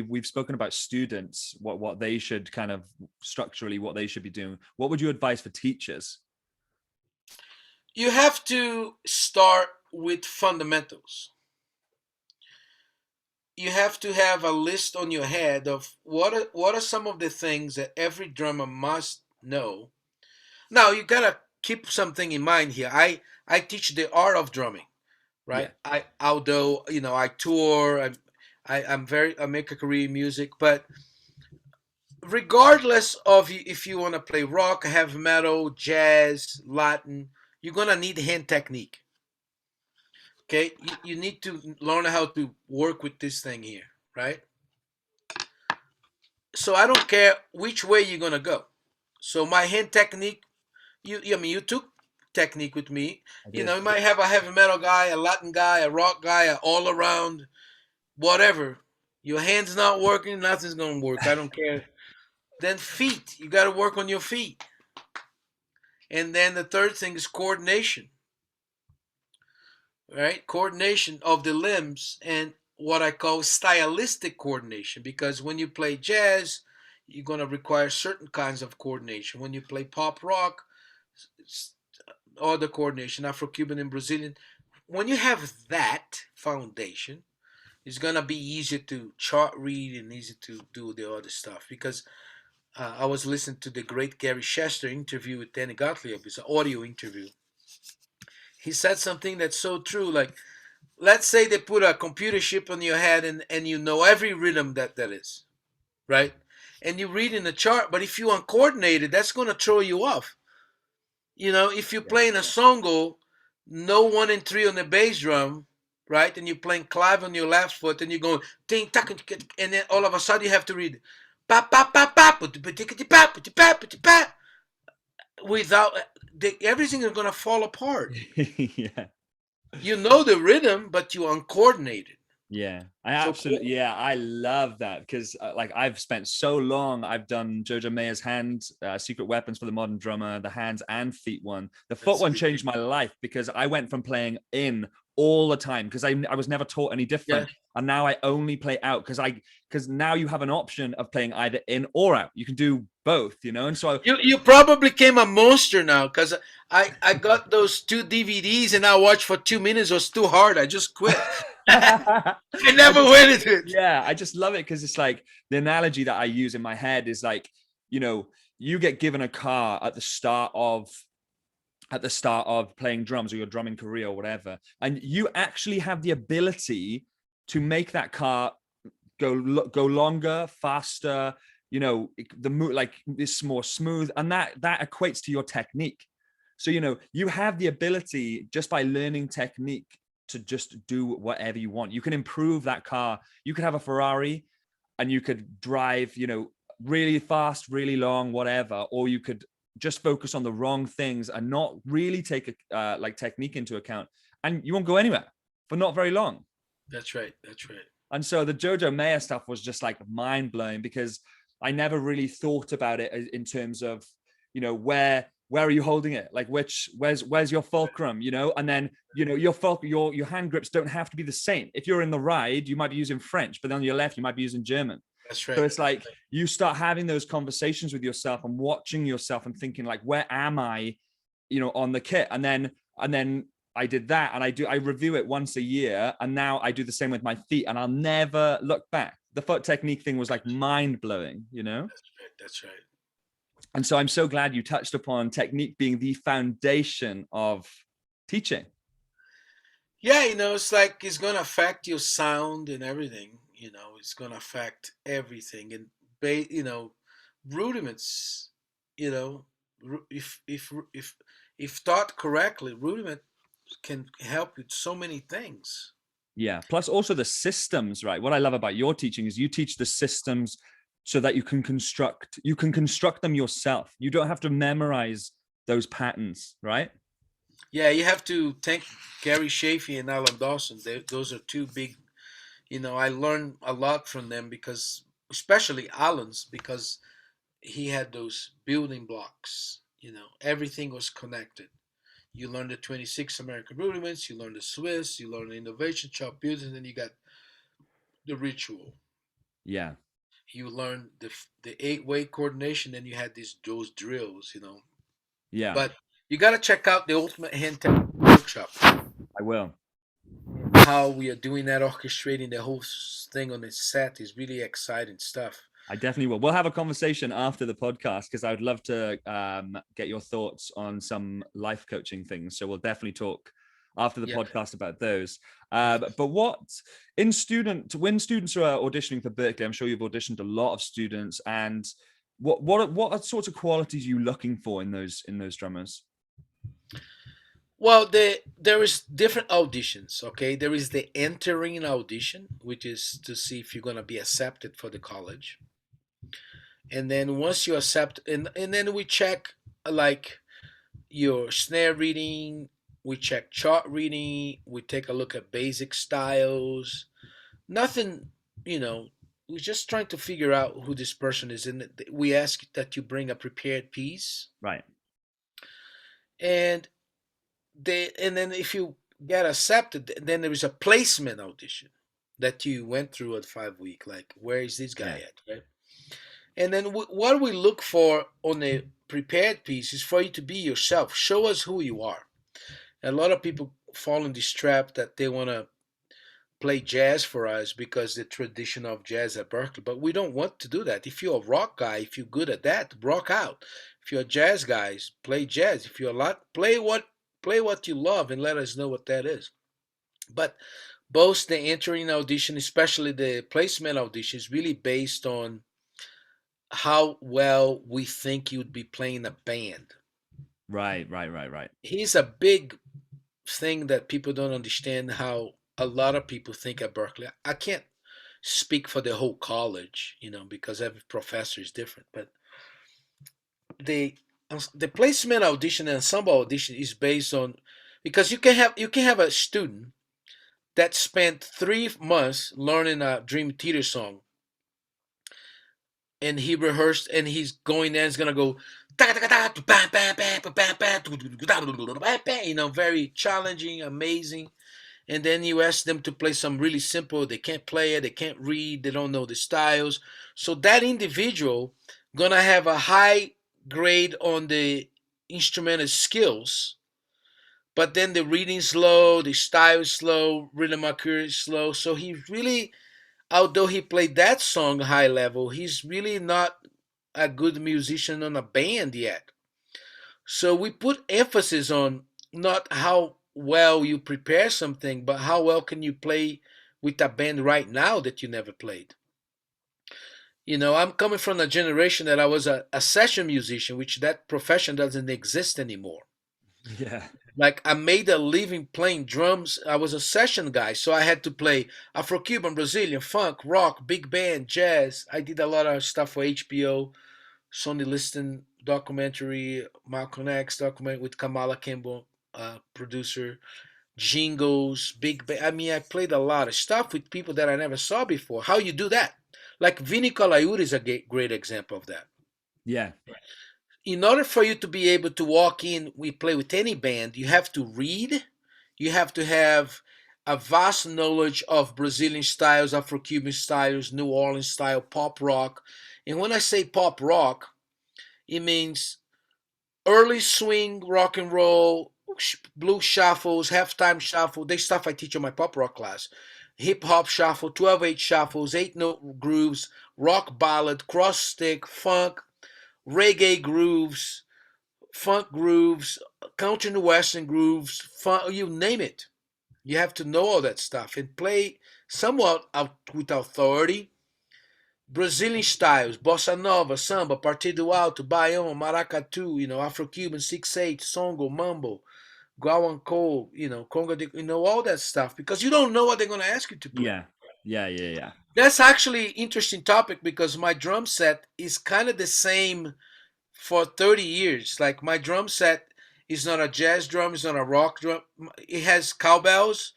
we've spoken about students, what they should kind of structurally, what they should be doing. What would you advise for teachers? You have to start with fundamentals. You have to have a list on your head of what are some of the things that every drummer must know. Now you gotta keep something in mind here. I teach the art of drumming, right? Yeah. Although I tour, I make a career in music, but regardless of if you want to play rock, heavy metal, jazz, Latin, you're gonna need hand technique. Okay, you need to learn how to work with this thing here, right? So I don't care which way you're gonna go. So my hand technique, I mean, you took technique with me. I You did. know, you might have a heavy metal guy, a Latin guy, a rock guy, a all around, whatever. Your hand's not working, nothing's gonna work. I don't care. Then feet, you got to work on your feet. And then the third thing is coordination, right? Coordination of the limbs and what I call stylistic coordination. Because when you play jazz, you're going to require certain kinds of coordination. When you play pop rock, other coordination, Afro-Cuban and Brazilian. When you have that foundation, it's going to be easier to chart read and easy to do the other stuff. Because I was listening to the great Gary Chester interview with Danny Gottlieb. It's an audio interview. He said something that's so true. Like, let's say they put a computer chip on your head and you know every rhythm that is, right? And you read in the chart, but if you're uncoordinated, that's going to throw you off. If you're Yeah. playing a songo, no 1 and 3 on the bass drum, right? And you're playing clave on your left foot, and you're going ting tak, and then all of a sudden you have to read pa pa pa pa pa without everything is gonna fall apart. Yeah. You know the rhythm, but you're uncoordinated. Yeah, I So absolutely, yeah, I love that because like I've spent so long. I've done Jojo Mayer's hand, Secret Weapons for the Modern Drummer, the hands and feet one. The foot that's one changed my life because I went from playing in all the time because I was never taught any yeah. different, and now I only play out because now you have an option of playing either in or out. You can do both, and so You probably became a monster now because I got those 2 DVDs and I watched for 2 minutes. It was too hard. I just quit. I I never just, went into it. yeah, I just love it because it's like the analogy that I use in my head is like, you get given a car at the start of playing drums or your drumming career or whatever, and you actually have the ability to make that car go longer, faster. The move like this more smooth, and that equates to your technique. So you have the ability just by learning technique to just do whatever you want. You can improve that car. You could have a Ferrari and you could drive, really fast, really long, whatever, or you could just focus on the wrong things and not really take like technique into account, and you won't go anywhere for not very long. That's right. That's right. And so the Jojo Mayer stuff was just like mind blowing because I never really thought about it in terms of, where are you holding it? Like where's your fulcrum, and then, your hand grips don't have to be the same. If you're in the ride, you might be using French, but then on your left, you might be using German. That's So right. it's like you start having those conversations with yourself and watching yourself and thinking like, where am I, on the kit? And then I did that, and I review it once a year, and now I do the same with my feet, and I'll never look back. The foot technique thing was like mind blowing. That's right. That's right. And so I'm so glad you touched upon technique being the foundation of teaching. Yeah, it's like it's gonna affect your sound and everything. It's gonna affect everything and rudiments. You know, if taught correctly, rudiment can help with so many things. Yeah. Plus also the systems, right? What I love about your teaching is you teach the systems so that you can construct them yourself. You don't have to memorize those patterns, right? Yeah, you have to thank Gary Shafee and Alan Dawson. Those are two big. I learned a lot from them because, especially Alan's, because he had those building blocks. Everything was connected. You learn the 26 American rudiments, you learn the Swiss, you learn the innovation, chop building, and then you got the ritual. Yeah. You learn the 8-way coordination, and you had those drills, you know. Yeah. But you got to check out the Ultimate Hand Technique Workshop. I will. How we are doing that, orchestrating the whole thing on its set is really exciting stuff. I definitely will. We'll have a conversation after the podcast because I would love to get your thoughts on some life coaching things. So we'll definitely talk after the Yeah, podcast about those. yeah. But when students are auditioning for Berklee, I'm sure you've auditioned a lot of students. And what sorts of qualities are you looking for in those drummers? Well, there is different auditions. Okay, there is the entering audition, which is to see if you're gonna be accepted for the college, and then once you accept, and then we check like your snare reading, we check chart reading, we take a look at basic styles. Nothing, you know. We're just trying to figure out who this person is, and we ask that you bring a prepared piece, Right. and then if you get accepted, then there is a placement audition that you went through at 5 week. Like, where is this guy Yeah. at, right? And then what we look for on a prepared piece is for you to be yourself. Show us who you are. And a lot of people fall in this trap that they want to play jazz for us because the tradition of jazz at Berklee. But we don't want to do that. If you're a rock guy, if you're good at that, rock out. If you're a jazz guy, play jazz. If you're a lot, play what you love and let us know what that is. But both the entering audition, especially the placement audition, is really based on how well we think you'd be playing a band. Right. Right. Right. Right. Here's a big thing that people don't understand, how a lot of people think at Berklee. I can't speak for the whole college, because every professor is different. But the the placement audition and ensemble audition is based on, because you can have a student that spent 3 months learning a Dream Theater song, and he rehearsed, and he's going there, he's gonna go, very challenging, amazing. And then you ask them to play some really simple, they can't play it, they can't read, they don't know the styles. So that individual gonna have a high grade on the instrumental skills, but then the reading slow, the style is slow, rhythm accuracy is slow. So he really, although he played that song high level, he's really not a good musician on a band yet. So we put emphasis on not how well you prepare something, but how well can you play with a band right now that you never played. I'm coming from a generation that I was a session musician, which that profession doesn't exist anymore. Yeah. Like, I made a living playing drums. I was a session guy, so I had to play Afro-Cuban, Brazilian, funk, rock, big band, jazz. I did a lot of stuff for HBO, Sony Liston documentary, Malcolm X documentary with Kamala Campbell, producer, jingles, big band. I mean, I played a lot of stuff with people that I never saw before. How you do that? Like Vinny Colaiuta is a great example of that. Yeah. In order for you to be able to walk in, we play with any band, you have to read, you have to have a vast knowledge of Brazilian styles, Afro-Cuban styles, New Orleans style, pop rock. And when I say pop rock, it means early swing, rock and roll, blues shuffles, halftime shuffle. They stuff I teach on my pop rock class. Hip hop shuffle, 12/8 shuffles, 8 note grooves, rock ballad, cross stick, funk, reggae grooves, funk grooves, country and western grooves, funk, you name it. You have to know all that stuff and play somewhat out with authority. Brazilian styles, bossa nova, samba, partido alto, baião, maracatu, Afro-Cuban, 6/8, songo, mambo, guaguancó, conga, all that stuff, because you don't know what they're going to ask you to play. Yeah. Yeah. Yeah. Yeah. That's actually an interesting topic, because my drum set is kind of the same for 30 years. Like, my drum set is not a jazz drum, it's not a rock drum. It has cowbells,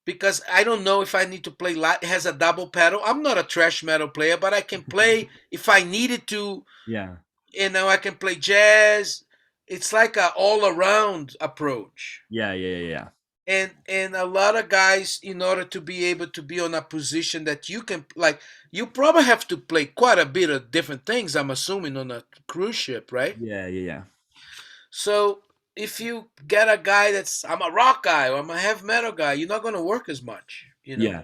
because I don't know if I need to play light. It has a double pedal. I'm not a thrash metal player, but I can play if I needed to. Yeah. I can play jazz. It's like a all around approach. Yeah. Yeah. Yeah. and a lot of guys, in order to be able to be on a position that you can, like, you probably have to play quite a bit of different things, I'm assuming, on a cruise ship, right? Yeah, yeah, yeah. So if you get a guy that's, I'm a rock guy or I'm a heavy metal guy, you're not going to work as much, you know. Yeah.